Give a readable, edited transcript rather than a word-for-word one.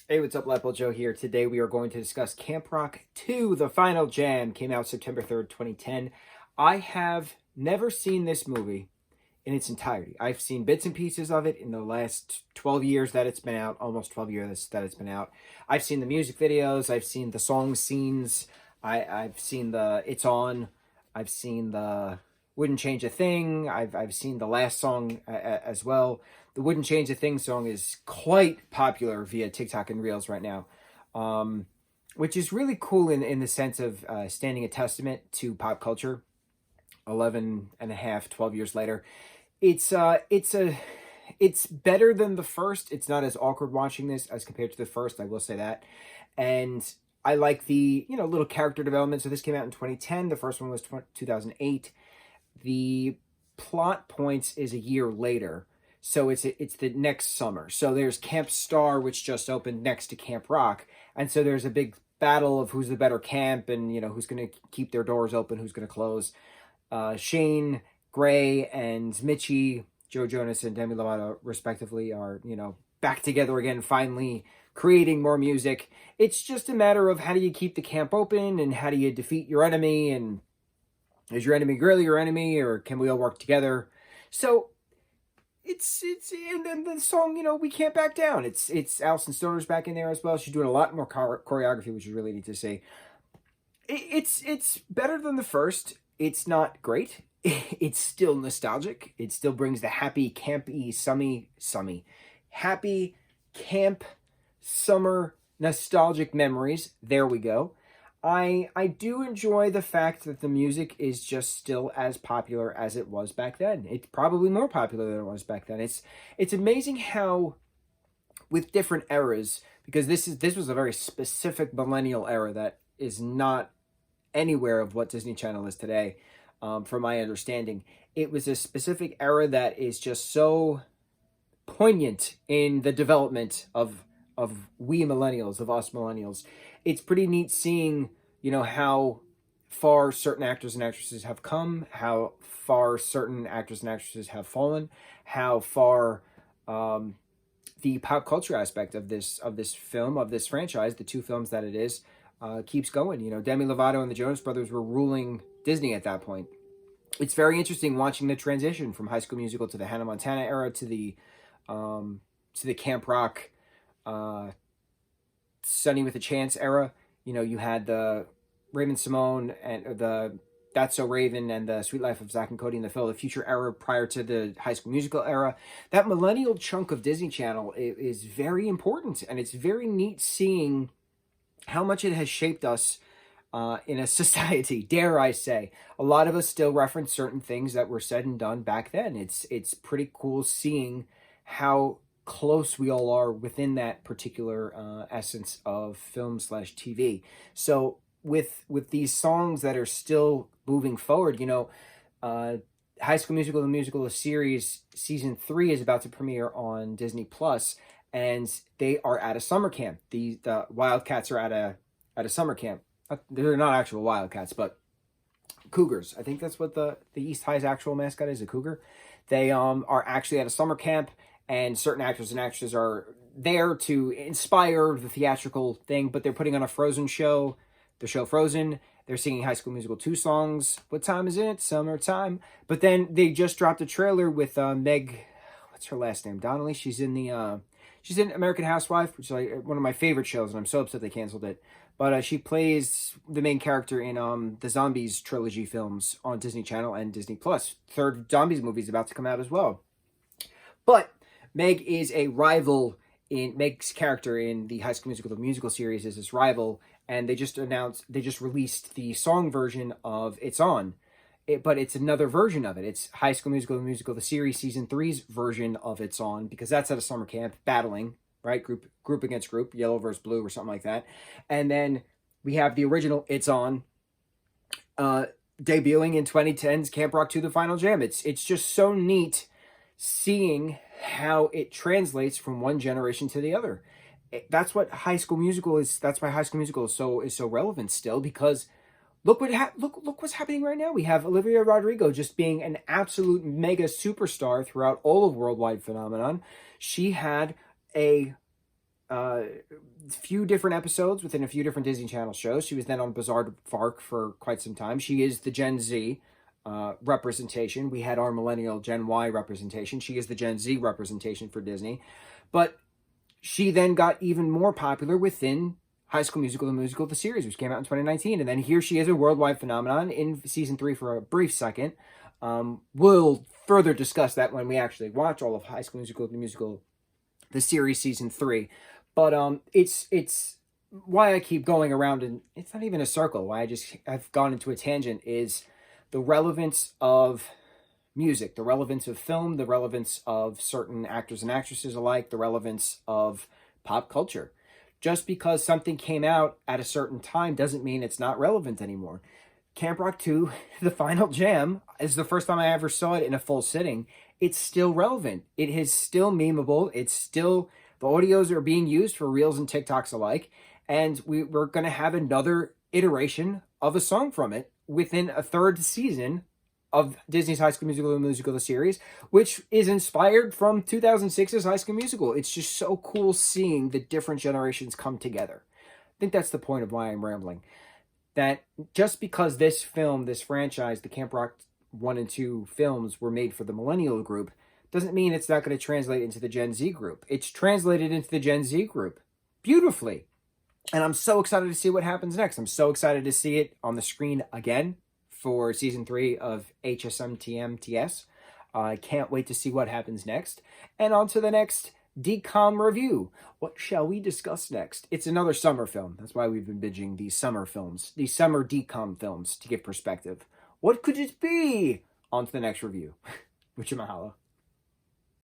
Hey, what's up, lightboltjoe here. Today we are going to discuss Camp Rock 2, The Final Jam. Came out September 3rd, 2010. I have never seen this movie in its entirety. I've seen bits and pieces of it in the last 12 years that it's been out, almost 12 years that it's been out. I've seen the music videos, I've seen the song scenes, I've seen the It's On, I've seen the Wouldn't Change a Thing, I've seen the last song as well. The Wouldn't Change a Thing song is quite popular via TikTok and Reels right now, which is really cool in the sense of standing a testament to pop culture 11 and a half, 12 years later. It's better than the first. It's not as awkward watching this as compared to the first, I will say that. And I like the, little character development. So this came out in 2010. The first one was 2008. The plot points is a year later. So it's the next summer. So there's Camp Star, which just opened next to Camp Rock. And so there's a big battle of who's the better camp and, who's going to keep their doors open, who's going to close. Shane Gray and Mitchie, Joe Jonas and Demi Lovato, respectively, are, back together again, finally creating more music. It's just a matter of how do you keep the camp open and how do you defeat your enemy, and is your enemy really your enemy, or can we all work together? So it's and then the song, We Can't Back Down. It's Alison Stoner's back in there as well. She's doing a lot more choreography, which is really neat to see. It's better than the first. It's not great. It's still nostalgic. It still brings the happy, campy, happy camp summer nostalgic memories. There we go. I do enjoy the fact that the music is just still as popular as it was back then. It's probably more popular than it was back then. It's amazing how with different eras, because this was a very specific millennial era that is not anywhere of what Disney Channel is today. From my understanding, it was a specific era that is just so poignant in the development of we millennials, of us millennials. It's pretty neat seeing, how far certain actors and actresses have come, how far certain actors and actresses have fallen, how far the pop culture aspect of this film, of this franchise, the two films that it is, keeps going. Demi Lovato and the Jonas Brothers were ruling Disney at that point. It's very interesting watching the transition from High School Musical to the Hannah Montana era to the Camp Rock, Sunny with a Chance era. You had the Raymond Simone and the That's So Raven and the Sweet Life of Zack and Cody and the Phil of the Future era prior to the High School Musical era. That millennial chunk of Disney Channel is very important, and it's very neat seeing how much it has shaped us in a society, dare I say. A lot of us still reference certain things that were said and done back then. It's pretty cool seeing how close we all are within that particular essence of film/TV. So with these songs that are still moving forward, High School Musical, the musical, the series, season 3 is about to premiere on Disney Plus, and they are at a summer camp. The Wildcats are at a summer camp. They're not actual Wildcats, but Cougars. I think that's what the East High's actual mascot is, a Cougar. They are actually at a summer camp, and certain actors and actresses are there to inspire the theatrical thing, but they're putting on a Frozen show, the show Frozen. They're singing High School Musical 2 songs. What time is it? Summertime. But then they just dropped a trailer with Meg, what's her last name? Donnelly. She's in American Housewife, which is like one of my favorite shows, and I'm so upset they canceled it. But she plays the main character in the Zombies trilogy films on Disney Channel and Disney Plus. Third Zombies movie is about to come out as well. But Meg is a rival. Meg's character in the High School Musical, the musical series, is this rival, and they just released the song version of It's On. But it's another version of it. It's High School Musical, the musical, the series, season 3's version of It's On, because that's at a summer camp, battling, right? Group against group, yellow versus blue or something like that. And then we have the original It's On, debuting in 2010's Camp Rock 2, The Final Jam. It's just so neat seeing how it translates from one generation to the other. That's what High School Musical is. That's why High School Musical is so relevant still, because look what's happening right now. We have Olivia Rodrigo just being an absolute mega superstar throughout all of worldwide phenomenon. She had a few different episodes within a few different Disney Channel shows. She was then on Bizarre Vark for quite some time. She is the Gen Z representation. We had our millennial Gen Y representation. She is the Gen Z representation for Disney. But she then got even more popular within High School Musical, the musical, the series, which came out in 2019. And then here she is, a worldwide phenomenon in season 3 for a brief second. We'll further discuss that when we actually watch all of High School Musical, the musical, the series, season 3. But it's why I keep going around, and it's not even a circle. Why I've gone into a tangent is the relevance of music, the relevance of film, the relevance of certain actors and actresses alike, the relevance of pop culture. Just because something came out at a certain time doesn't mean it's not relevant anymore. Camp Rock 2, the final jam, is the first time I ever saw it in a full sitting. It's still relevant. It is still memeable. It's still, the audios are being used for Reels and TikToks alike. And we're going to have another iteration of a song from it within a third season of Disney's High School Musical, the musical, the series, which is inspired from 2006's High School Musical. It's just so cool seeing the different generations come together. I think that's the point of why I'm rambling. That just because this film, this franchise, the Camp Rock 1 and 2 films were made for the millennial group, doesn't mean it's not going to translate into the Gen Z group. It's translated into the Gen Z group beautifully. And I'm so excited to see what happens next. I'm so excited to see it on the screen again for season 3 of HSMTMTS. I can't wait to see what happens next. And on to the next DCOM review. What shall we discuss next? It's another summer film. That's why we've been binging these summer films, these summer DCOM films, to give perspective. What could it be? On to the next review. Mucho mahalo.